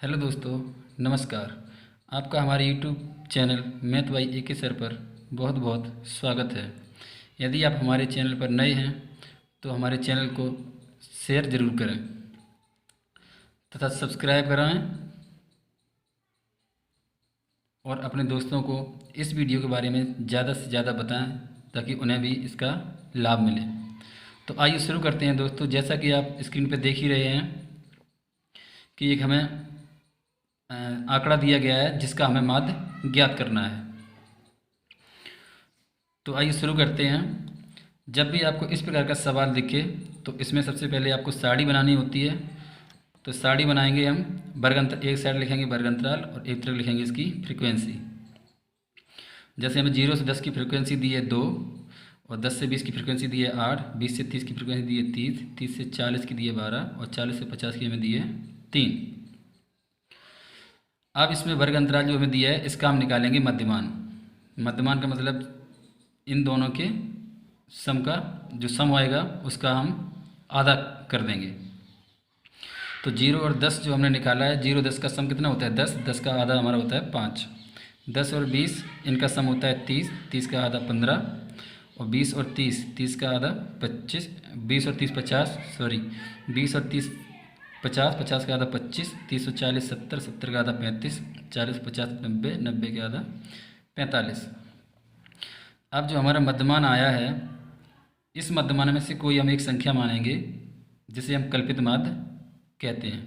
Hello दोस्तों, नमस्कार। आपका हमारे यूट्यूब चैनल मैथ बाई ए के सर पर बहुत बहुत स्वागत है। यदि आप हमारे चैनल पर नए हैं तो हमारे चैनल को शेयर ज़रूर करें तथा सब्सक्राइब कराएं और अपने दोस्तों को इस वीडियो के बारे में ज़्यादा से ज़्यादा बताएं ताकि उन्हें भी इसका लाभ मिले। तो आइए शुरू करते हैं दोस्तों। जैसा कि आप स्क्रीन पर देख ही रहे हैं कि एक हमें आंकड़ा दिया गया है जिसका हमें माध्य ज्ञात करना है। तो आइए शुरू करते हैं। जब भी आपको इस प्रकार का सवाल दिखे तो इसमें सबसे पहले आपको साड़ी बनानी होती है। तो साड़ी बनाएंगे हम वर्गांतर, एक साइड लिखेंगे वर्गांतराल और एक तरफ लिखेंगे इसकी फ्रीक्वेंसी। जैसे हमें 0 से 10 की फ्रीक्वेंसी दी है 2 और 10 से 20 की फ्रीक्वेंसी दी है 8, 20 से 30 की फ्रीक्वेंसी दी है 30, 30 से 40 की दी है 12 और 40 से 50 की हमें दी है 3। अब इसमें वर्ग अंतराल जो हमें दिया है इसका हम निकालेंगे मध्यमान। मध्यमान का मतलब इन दोनों के सम का जो सम होएगा उसका हम आधा कर देंगे। तो 0 और 10 जो हमने निकाला है, 0 10 का सम कितना होता है 10, 10 का आधा हमारा होता है 5। 10 और 20 इनका सम होता है 30, 30 का आधा 15 और 20 और 30, 30 का आधा 25, 20 और 30 50, सॉरी 20 और 30 50, 50 का आधा 25, 30 और 40 70, 70 का आधा 35, 40 50 90, 90 का आधा 45। अब जो हमारा मध्यमान आया है इस मध्यमान में से कोई हम एक संख्या मानेंगे जिसे हम कल्पित माध्य कहते हैं।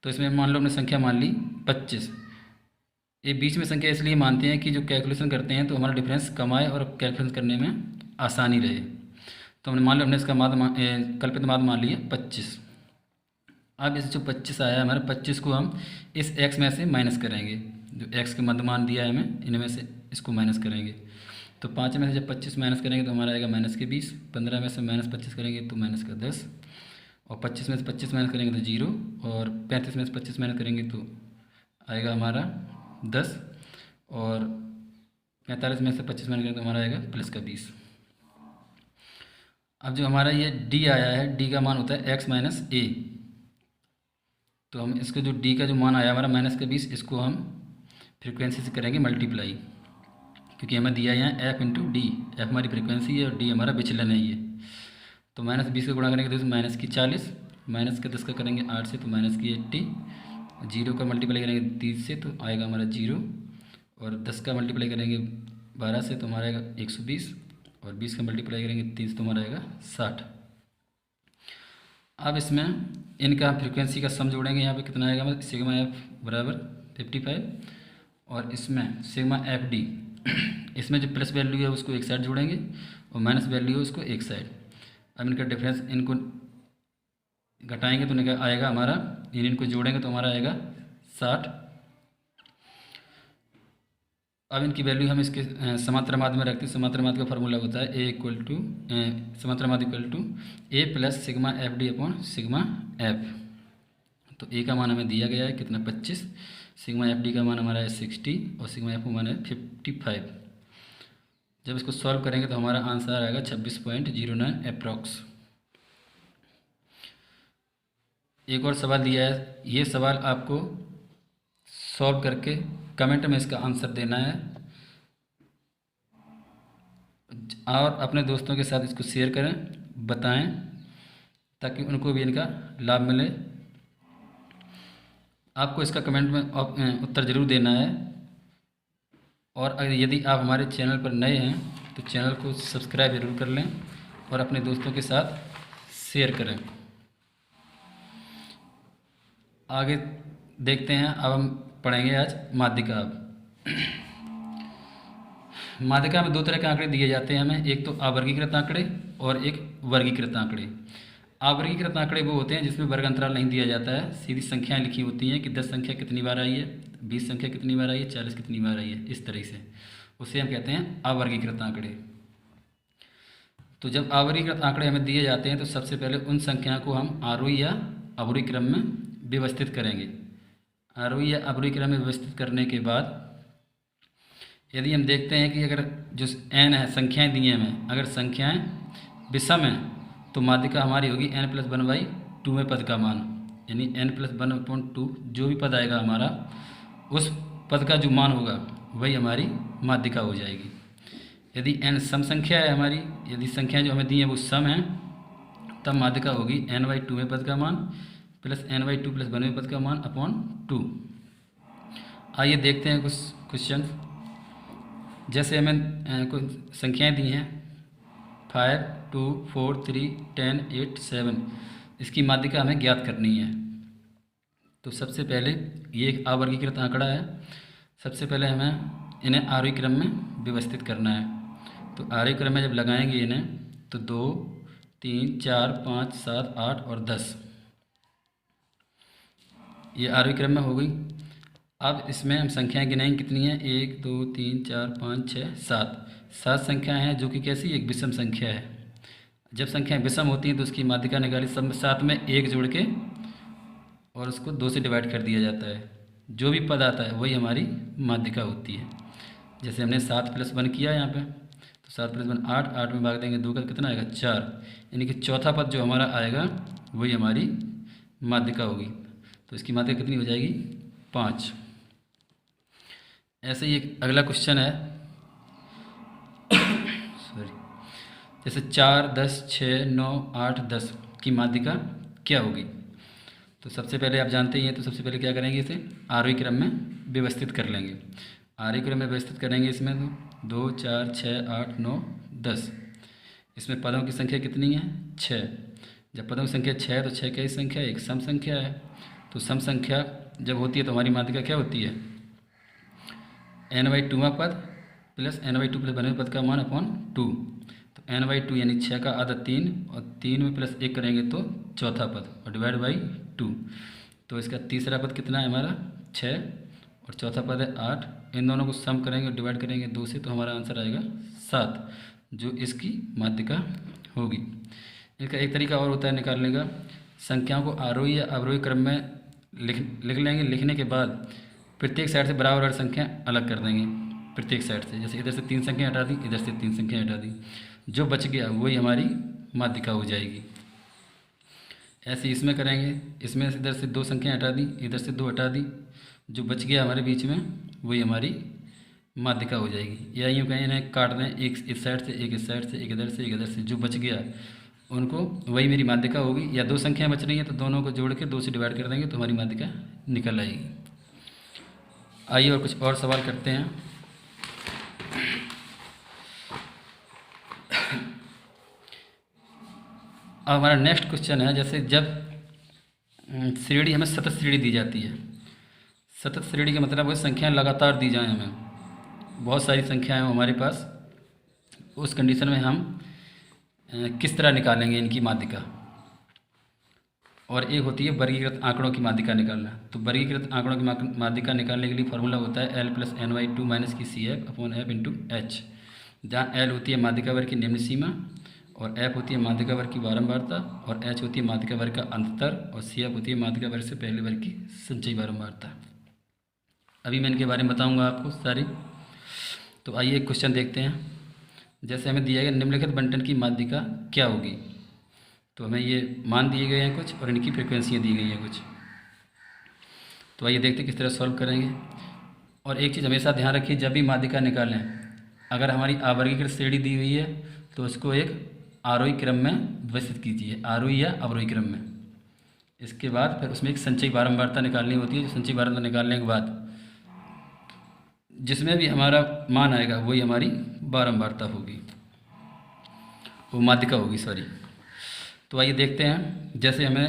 तो इसमें मान लो हमने संख्या मान ली 25। ये बीच में संख्या इसलिए मानते हैं कि जो कैलकुलेशन करते हैं तो हमारा डिफरेंस कम आए और कैलकुलेशन करने में आसानी रहे। तो हमने मान लो हमने इसका कल्पित माध्य मान लिया 25। अब इस जो 25 आया है हमारा 25 को हम इस x में से माइनस करेंगे। जो x के मध्यमान दिया है हमें इनमें से इसको माइनस करेंगे। तो 5 में से जब 25 माइनस करेंगे तो हमारा आएगा माइनस के 20, 15 में से माइनस 25 करेंगे तो माइनस का 10 और 25 में से 25 माइनस करेंगे तो 0 और 35 में से 25 माइनस करेंगे तो आएगा हमारा 10 और 45 में से 25 माइनस करेंगे तो हमारा आएगा प्लस का 20। अब जो हमारा ये d आया है, d का मान होता है x माइनस ए। तो हम इसको जो d का जो मान आया हमारा माइनस का 20, इसको हम फ्रीक्वेंसी से करेंगे मल्टीप्लाई, क्योंकि हमें दिया है यहाँ f इंटू डी। एफ हमारी फ्रीक्वेंसी है और d हमारा विचलन है ये। तो माइनस 20 का गुणा करेंगे तो माइनस की 40, माइनस का 10 का करेंगे 8 से तो माइनस की 80, 0 का मल्टीप्लाई करेंगे 30 से तो आएगा हमारा 0 और 10 का मल्टीप्लाई करेंगे 12 से तो हमारा आएगा 120 और 20 का मल्टीप्लाई करेंगे 30 तो हमारा आएगा 60। अब इसमें इनका फ्रीक्वेंसी का सम जोड़ेंगे। यहाँ पे कितना आएगा हमारा सिग्मा एफ बराबर 55 और इसमें सिग्मा एफ डी। इसमें जो प्लस वैल्यू है उसको एक साइड जोड़ेंगे और माइनस वैल्यू है उसको एक साइड। अब इनका डिफरेंस इनको घटाएंगे तो निकल आएगा हमारा, इनको जोड़ेंगे तो हमारा आएगा 60। अब इनकी वैल्यू हम इसके समांतर माध्य में रखते हैं। समांतर माध्य का फार्मूला होता है ए इक्वल टू समांतर माध्य equal to A plus sigma F D upon sigma F. तो ए का मान हमें दिया गया है कितना 25, सिग्मा एफ डी का मान हमारा है 60 और सिग्मा एफ का मान है 55। जब इसको सॉल्व करेंगे तो हमारा आंसर आएगा 26.09 अप्रॉक्स। एक और सवाल दिया है, ये सवाल आपको सॉल्व करके कमेंट में इसका आंसर देना है और अपने दोस्तों के साथ इसको शेयर करें, बताएं ताकि उनको भी इनका लाभ मिले। आपको इसका कमेंट में उत्तर ज़रूर देना है और अगर यदि आप हमारे चैनल पर नए हैं तो चैनल को सब्सक्राइब जरूर कर लें और अपने दोस्तों के साथ शेयर करें। आगे देखते हैं। अब हम पढ़ेंगे आज माध्यिका। माध्यिका में दो तरह के आंकड़े दिए जाते हैं हमें, एक तो अवर्गीकृत आंकड़े और एक वर्गीकृत आंकड़े। अवर्गीकृत आंकड़े वो होते हैं जिसमें वर्ग अंतराल नहीं दिया जाता है, सीधी संख्याएं लिखी होती हैं कि 10 संख्या कितनी बार आई है, 20 संख्या कितनी बार आई है, 40 कितनी बार आई है, इस तरह से उसे हम कहते हैं अवर्गीकृत आंकड़े। तो जब अवर्गीकृत आंकड़े हमें दिए जाते हैं तो सबसे पहले उन संख्याओं को हम आरोही या अवरोही क्रम में व्यवस्थित करेंगे। आरोही या अवरोही क्रम में व्यवस्थित करने के बाद यदि हम देखते हैं कि अगर जो n है संख्याएं दी हैं हमें, अगर संख्याएं विषम हैं तो माध्यिका हमारी होगी n+1/2वें पद का मान। यानी n+1/2 जो भी पद आएगा हमारा, उस पद का जो मान होगा वही हमारी माध्यिका हो जाएगी। यदि n सम संख्या है हमारी, यदि संख्याएं जो हमें दी हैं वो सम हैं, तब माध्यिका होगी n/2वें पद का मान प्लस n/2 + 1वें पद का मान अपॉन 2। आइए देखते हैं कुछ क्वेश्चन। जैसे हमें कुछ संख्याएं दी हैं 5, 2, 4, 3, 10, 8, 7, इसकी माध्यिका हमें ज्ञात करनी है। तो सबसे पहले ये एक अवर्गीकृत आंकड़ा है, सबसे पहले हमें इन्हें आरोही क्रम में व्यवस्थित करना है। तो आरोही क्रम में जब लगाएंगे इन्हें तो 2, 3, 4, 5, 7, 8 और 10, ये आरोही क्रम में हो गई। अब इसमें हम संख्याएं गिनाएंगे कितनी हैं, 1, 2, 3, 4, 5, 6, 7, 7 संख्याएँ हैं जो कि कैसी एक विषम संख्या है। जब संख्याएं विषम होती हैं तो उसकी माध्यिका निकाली, सब साथ में 1 जोड़ के और उसको 2 से डिवाइड कर दिया जाता है। जो भी पद आता है वही हमारी माध्यिका होती है। जैसे हमने 7 + 1 किया यहाँ पे, तो 7 + 1 8, 8 में भाग देंगे 2 का कितना आएगा 4, यानी कि चौथा पद जो हमारा आएगा वही हमारी माध्यिका होगी। तो इसकी माध्यिका कितनी हो जाएगी 5। ऐसे ही एक अगला क्वेश्चन है सॉरी, जैसे 4, 10, 6, 9, 8, 10 की माध्यिका क्या होगी। तो सबसे पहले आप जानते ही हैं, तो सबसे पहले क्या करेंगे, इसे आरोही क्रम में व्यवस्थित कर लेंगे। आरोही क्रम में व्यवस्थित करेंगे इसमें तो 2, 4, 6, 8, 9, 10। इसमें पदों की संख्या कितनी है 6। जब पदों की संख्या 6 है तो 6 कैसी संख्या है, एक सम संख्या है। तो सम संख्या जब होती है तो हमारी माध्यिका क्या होती है, n/2वां पद प्लस n/2 + 1वें पद का मान अपॉन 2। तो n/2 यानी 6 का आधा 3, और 3 में प्लस 1 करेंगे तो चौथा पद और डिवाइड बाई 2। तो इसका तीसरा पद कितना है हमारा 6 और चौथा पद है 8। इन दोनों को सम करेंगे और डिवाइड करेंगे 2 से, तो हमारा आंसर आएगा 7, जो इसकी माध्यिका होगी। इसका एक तरीका और होता है निकालने का, संख्याओं को आरोही या अवरोही क्रम में लिख लेंगे। लिखने के बाद प्रत्येक साइड से बराबर बराबर संख्या अलग कर देंगे प्रत्येक साइड से। जैसे इधर से 3 संख्या हटा दी, इधर से 3 संख्या हटा दी, जो बच गया वही हमारी माध्यिका हो जाएगी। ऐसे इसमें करेंगे, इसमें इधर से 2 संख्या हटा दी, इधर से 2 हटा दी, जो बच गया हमारे बीच में वही हमारी माध्यिका हो जाएगी। या यूँ कहीं इन्हें काट दें, एक इस साइड से, एक इस साइड से, एक इधर से, एक इधर से, जो बच गया उनको वही मेरी माध्यिका होगी। या 2 संख्याएँ बच रही हैं तो दोनों को जोड़ के 2 से डिवाइड कर देंगे तो हमारी माध्यिका निकल आएगी। आइए और कुछ और सवाल करते हैं। अब हमारा नेक्स्ट क्वेश्चन है, जैसे जब श्रेणी हमें सतत श्रेणी दी जाती है। सतत श्रेणी का मतलब है संख्याएं लगातार दी जाएं, हमें बहुत सारी संख्याएं हैं हमारे पास, उस कंडीशन में हम किस तरह निकालेंगे इनकी माध्यिका। और एक होती है वर्गीकृत आंकड़ों की माध्यिका निकालना। तो वर्गीकृत आंकड़ों की माध्यिका निकालने के लिए फार्मूला होता है L + n/2 - की CF/F × H, जहाँ L होती है माध्यिका वर्ग की निम्न सीमा, और F होती है माध्यिका वर्ग की बारंबारता, और H होती है माध्यिका वर्ग का अंतर, और CF होती है माध्यिका वर्ग से पहले वर्ग की संचयी बारंबारता। अभी मैं इनके बारे में बताऊंगा आपको सारी। तो आइए एक क्वेश्चन देखते हैं। जैसे हमें दिया गया निम्नलिखित बंटन की माध्यिका क्या होगी। तो हमें ये मान दिए गए हैं कुछ और इनकी फ्रिक्वेंसियाँ दी गई हैं कुछ। तो आइए देखते हैं किस तरह सॉल्व करेंगे। और एक चीज़ हमेशा ध्यान रखिए, जब भी माध्यिका निकालें, अगर हमारी अवर्गीकृत श्रेणी दी हुई है तो उसको एक आरोही क्रम में व्यवस्थित कीजिए, आरोही या अवरोही क्रम में। इसके बाद फिर उसमें एक संचयी बारंबारता निकालनी होती है, जो संचयी बारंबारता निकालने के बाद जिसमें भी हमारा मान आएगा वही हमारी बारंबारता होगी, वो माध्यिका होगी, सॉरी। तो आइए देखते हैं। जैसे हमें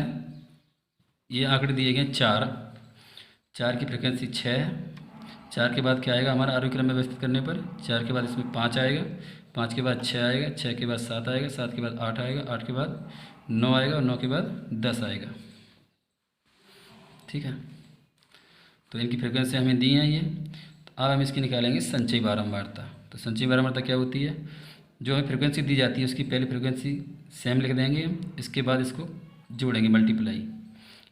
ये आंकड़े दिए गए 4 की फ्रिक्वेंसी 6, 4 के बाद क्या आएगा हमारा आरोही क्रम में व्यवस्थित करने पर, 4 के बाद इसमें 5 आएगा, 5 के बाद 6 आएगा, 6 के बाद 7 आएगा, 7 के बाद 8 आएगा, 8 के बाद 9 आएगा, और 9 के बाद 10 आएगा। ठीक है, तो इनकी फ्रिक्वेंसी हमें दी हैं ये। तो अब हम इसकी निकालेंगे संचयी बारंबारता। तो संचयी बारंबारता क्या होती है, जो हमें फ्रिक्वेंसी दी जाती है उसकी पहली फ्रिक्वेंसी सेम लिख देंगे, इसके बाद इसको जोड़ेंगे मल्टीप्लाई,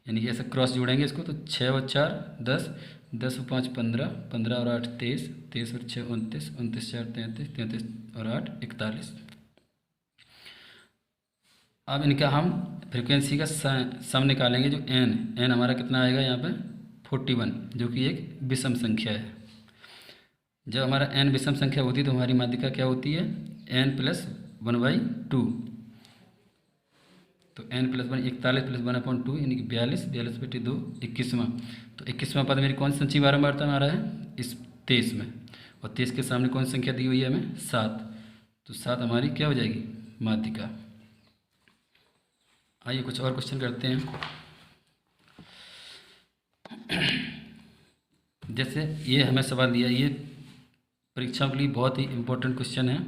यानी कि ऐसा क्रॉस जोड़ेंगे इसको। तो 6 और 4 10, 10 और 5 15, 15 और 8 23, 23 और 6 29, 29 4 33, 33 और 8 41। अब इनका हम फ्रीक्वेंसी का सम निकालेंगे, जो एन एन हमारा कितना आएगा यहाँ पे 41, जो कि एक विषम संख्या है। जब हमारा एन विषम संख्या होती है तो हमारी माध्यिका क्या होती है, एन प्लस 1/2। तो एन प्लस 1 41 प्लस 1/2 यानी कि 42, 42/2 21वां। तो 21वां पद मेरी कौन सी संख्या बारंबारता में आ रहा है, इस 23 में, और 23 के सामने कौन सी संख्या दी हुई है हमें, 7। तो 7 हमारी क्या हो जाएगी, माध्यिका। आइए कुछ और क्वेश्चन करते हैं। जैसे ये हमें सवाल दिया, ये परीक्षाओं के लिए बहुत ही इम्पोर्टेंट क्वेश्चन है।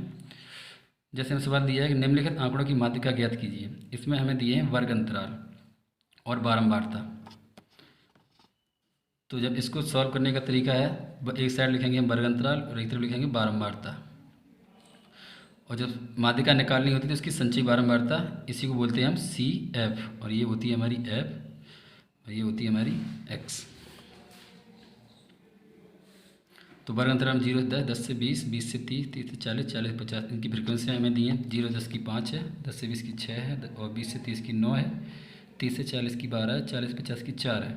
जैसे हमें सवाल दिया है कि निम्नलिखित आंकड़ों की माध्यिका ज्ञात कीजिए। इसमें हमें दिए हैं वर्ग अंतराल और बारंबारता। तो जब इसको सॉल्व करने का तरीका है, एक साइड लिखेंगे हम वर्ग अंतराल और एक तरफ लिखेंगे बारंबारता। और जब माध्यिका निकालनी होती है तो इसकी संचयी बारंबारता, इसी को बोलते हैं हम CF, और ये होती है हमारी F और ये होती है हमारी X। तो वर्ग अंतराल में 0 से 10, 10 से 20, 20 से 30, 30 से 40, 40 से 50। इनकी फ्रिक्वेंसियाँ हमें दी हैं। 0 10 की 5 है, 10 से 20 की 6 है, और 20 से 30 की 9 है, 30 से 40 की 12 है, 40 से 50 की 4 है।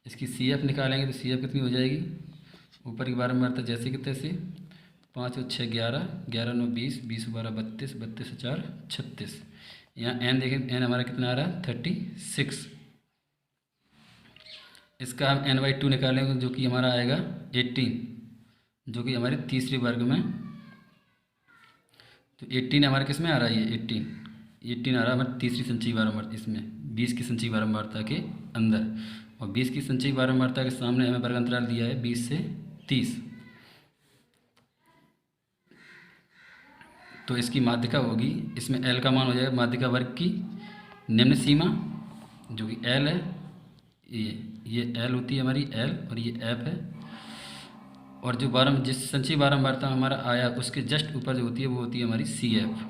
इसकी CF निकालेंगे तो CF कितनी हो जाएगी, ऊपर की बारंबारता जैसे कि तैसे, 5 और 6 11, 11 9 20, 20 12 32, 32 से 4 36। यहाँ n देखें, n हमारा कितना आ रहा है 36। इसका हम n/2 निकालेंगे जो कि हमारा आएगा 18, जो कि हमारे तीसरे वर्ग में। तो 18 हमारे किस में आ रहा है, ये 18 आ रहा है हमारी तीसरी संचयी बारंबारता, इसमें 20 की संचयी बारंबारता के अंदर। और 20 की संचयी बारंबारता के सामने हमें वर्ग अंतराल दिया है 20 से 30। तो इसकी माध्यिका होगी, इसमें L का मान हो जाएगा माध्यिका वर्ग की निम्न सीमा, जो कि L है, ये L होती है हमारी L, और ये F है। और जो जिस संचयी बारंबारता हमारा आया उसके जस्ट ऊपर जो होती है वो होती है हमारी CF।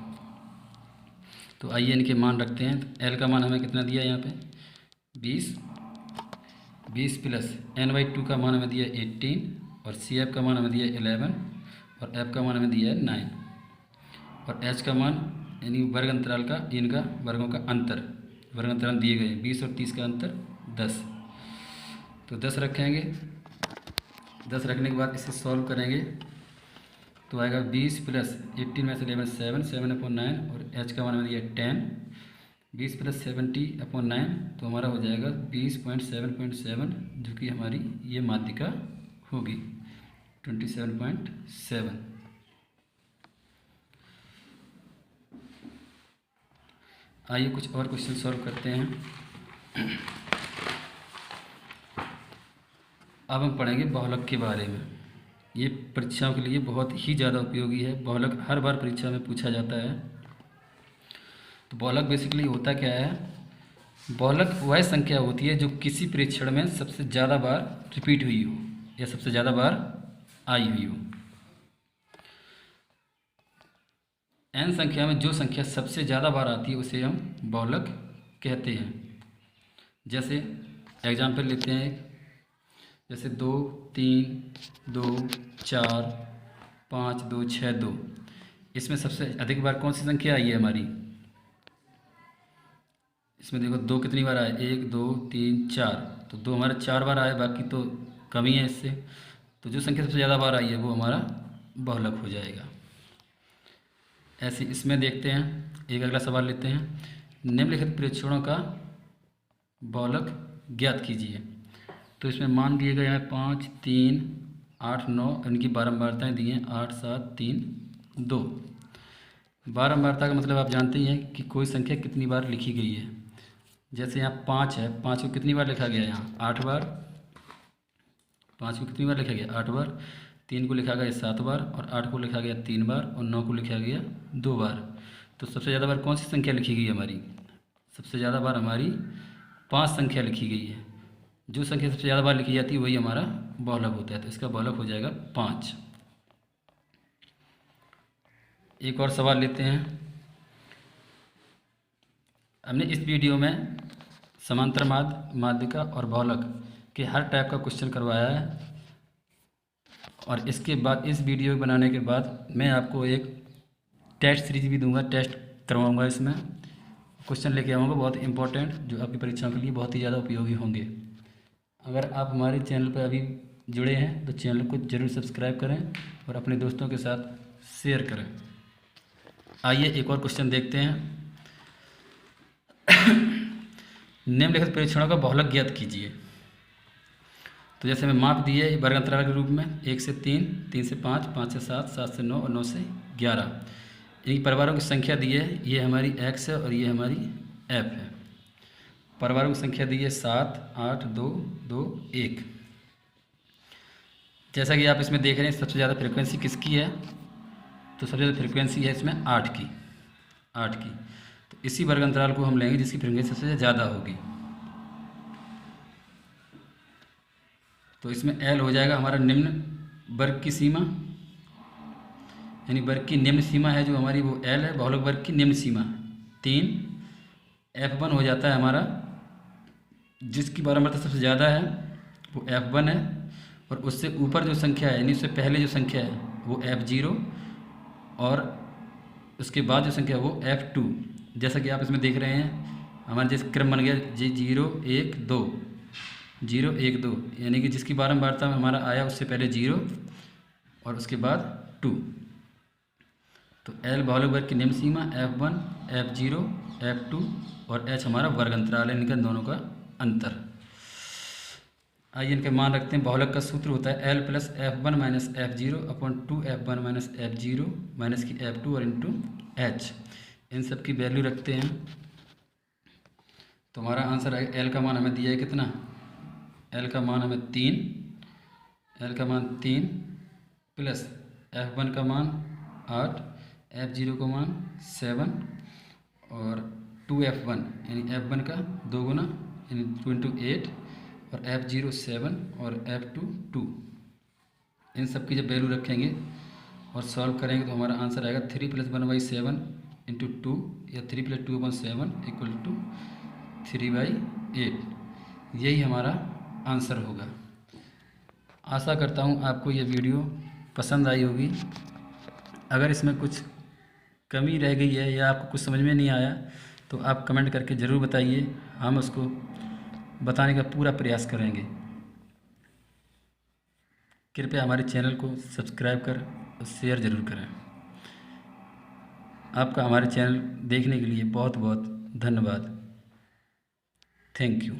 तो आइए इनके मान रखते हैं। तो L का मान हमें कितना दिया है यहाँ पे 20 प्लस n/2 का मान हमें दिया 18, और CF का मान हमें दिया 11, और F का मान हमें दिया है 9, और H का मान यानी वर्ग अंतराल का, इनका वर्गों का अंतर, वर्ग अंतराल दिए गए 20 और 30 का अंतर 10। तो 10 रखेंगे, 10 रखने के बाद इसे सॉल्व करेंगे तो आएगा 20 प्लस 18 में से 11 7, 7/9, और H का मान हमें दिया 10, 20 प्लस 70/9, तो हमारा हो जाएगा 20.7.7, जो कि हमारी ये माध्यिका होगी 27.7। आइए कुछ और क्वेश्चन सॉल्व करते हैं। अब हम पढ़ेंगे बहुलक के बारे में। ये परीक्षाओं के लिए बहुत ही ज़्यादा उपयोगी है। बहुलक हर बार परीक्षा में पूछा जाता है। तो बहुलक बेसिकली होता क्या है, बहुलक वह संख्या होती है जो किसी परीक्षण में सबसे ज़्यादा बार रिपीट हुई हो या सबसे ज़्यादा बार आई हुई हो। n संख्या में जो संख्या सबसे ज़्यादा बार आती है उसे हम बहुलक कहते हैं। जैसे एग्जाम्पल लेते हैं, जैसे 2 3 2 4 5 2 6 2। इसमें सबसे अधिक बार कौन सी संख्या आई है हमारी, इसमें देखो 2 कितनी बार आए, 1 2 3 4। तो 2 हमारा 4 बार आए, बाकी तो कमी है इससे। तो जो संख्या सबसे ज़्यादा बार आई है वो हमारा बहुलक हो जाएगा। ऐसे इसमें देखते हैं, एक अगला सवाल लेते हैं। निम्नलिखित परीक्षणों का बहुलक ज्ञात कीजिए। तो इसमें मान दिए गए हैं 5 3 8 9, इनकी बारंबारताएं दी हैं 8 7 3 2। बारंबारता का मतलब आप जानते ही हैं कि कोई संख्या कितनी बार लिखी गई है। जैसे यहाँ 5 है, 5 को कितनी बार लिखा गया है, यहाँ 8 बार। 5 को कितनी बार लिखा गया, 8 बार। 3 को लिखा गया 7 बार, और 8 को लिखा गया 3 बार, और 9 को लिखा गया 2 बार। तो सबसे ज़्यादा बार कौन सी संख्या लिखी गई हमारी, सबसे ज़्यादा बार हमारी 5 संख्या लिखी गई है। जो संख्या सबसे ज़्यादा बार लिखी जाती है वही हमारा बहुलक होता है। तो इसका बहुलक हो जाएगा 5। एक और सवाल लेते हैं। हमने इस वीडियो में समांतर माध्यिका और बहुलक के हर टाइप का क्वेश्चन करवाया है, और इसके बाद इस वीडियो बनाने के बाद मैं आपको एक टेस्ट सीरीज भी दूंगा, टेस्ट करवाऊंगा इसमें। क्वेश्चन लेके आऊँगा बहुत इंपॉर्टेंट, जो आपकी परीक्षाओं के लिए बहुत ही ज़्यादा उपयोगी होंगे। अगर आप हमारे चैनल पर अभी जुड़े हैं तो चैनल को ज़रूर सब्सक्राइब करें और अपने दोस्तों के साथ शेयर करें। आइए एक और क्वेश्चन देखते हैं। निम्नलिखित परीक्षणों का बहुलक ज्ञात कीजिए। तो जैसे हमें माप दिए वर्ग अंतराल के रूप में 1 से 3, 3 से 5, 5 से 7, 7 से 9 और 9 से 11। इनकी परिवारों की संख्या दी है, ये हमारी x है और ये हमारी f है। परिवारों की संख्या दी है 7, 8, 2, 2, 1। जैसा कि आप इसमें देख रहे हैं सबसे ज़्यादा फ्रिक्वेंसी किसकी है, तो सबसे ज़्यादा फ्रिक्वेंसी है इसमें 8 की। तो इसी वर्ग अंतराल को हम लेंगे जिसकी फ्रिक्वेंसी सबसे ज़्यादा होगी। तो इसमें L हो जाएगा हमारा निम्न वर्ग की सीमा, यानी वर्ग की निम्न सीमा है जो हमारी वो L है, बहुलक वर्ग की निम्न सीमा 3। F1 हो जाता है हमारा, जिसकी बारंबारता सबसे ज़्यादा है वो F1 है, और उससे ऊपर जो संख्या है यानी उससे पहले जो संख्या है वो F0, और उसके बाद जो संख्या है वो F2। जैसा कि आप इसमें देख रहे हैं हमारा जैसे क्रम बन गया 0, 1, 2, 0, 1, 2, यानी कि जिसकी बारंबारता में हमारा आया उससे पहले 0 और उसके बाद 2। तो L बहुलक वर्ग की निम्न सीमा F1, F0, F2 और H हमारा वर्ग अंतराल है, इनका दोनों का अंतर। आइए इनके मान रखते हैं। बहुलक का सूत्र होता है L plus F1 minus F0 upon 2F1 minus F0 minus की F2 और इंटू H। इन सब की वैल्यू रखते हैं तो हमारा आंसर आएगा। L का मान हमें दिया है कितना, L का मान हमें 3, L का मान 3 प्लस F1 का मान 8, F0 का मान 7 और 2F1 यानी F1 का 2 गुना यानी 2 इंटू 8 और F0 7 और F2 2। इन सब की जब वैल्यू रखेंगे और सॉल्व करेंगे तो हमारा आंसर आएगा 3 प्लस 1/7 इंटू 2 या 3 प्लस 2/7 इक्वल टू 3/8। यही हमारा आंसर होगा। आशा करता हूँ आपको ये वीडियो पसंद आई होगी। अगर इसमें कुछ कमी रह गई है या आपको कुछ समझ में नहीं आया तो आप कमेंट करके ज़रूर बताइए, हम उसको बताने का पूरा प्रयास करेंगे। कृपया हमारे चैनल को सब्सक्राइब कर और शेयर ज़रूर करें। आपका हमारे चैनल देखने के लिए बहुत बहुत धन्यवाद। Thank you.